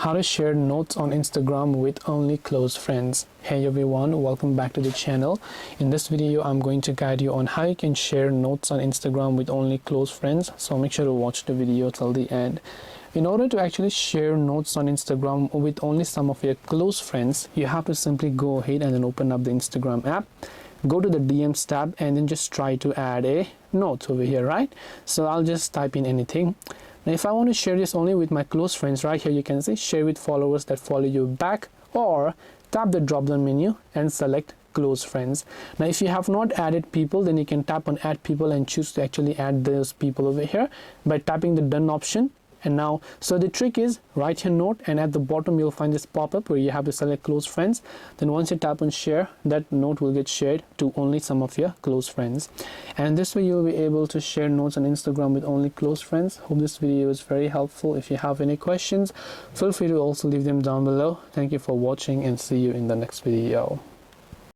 how to share notes on Instagram with only close friends. Hey everyone, welcome back to the channel. In this video I'm going to guide you on how you can share notes on Instagram with only close friends, so make sure to watch the video till the end. In order to actually share notes on Instagram with only some of your close friends, you have to simply go ahead and then open up the Instagram app, go to the DMs tab, and then just try to add a note over here, right? So I'll just type in anything. Now if I want to share this only with my close friends, right here you can see share with followers that follow you back, or tap the drop down menu and select close friends. Now if you have not added people, then you can tap on add people and choose to actually add those people over here by tapping the done option. And now, so the trick is write your note, and at the bottom you'll find this pop-up where you have to select close friends. Then once you tap on share, that note will get shared to only some of your close friends, and this way you'll be able to share notes on Instagram with only close friends. Hope this video is very helpful. If you have any questions, feel free to also leave them down below. Thank you for watching and see you in the next video.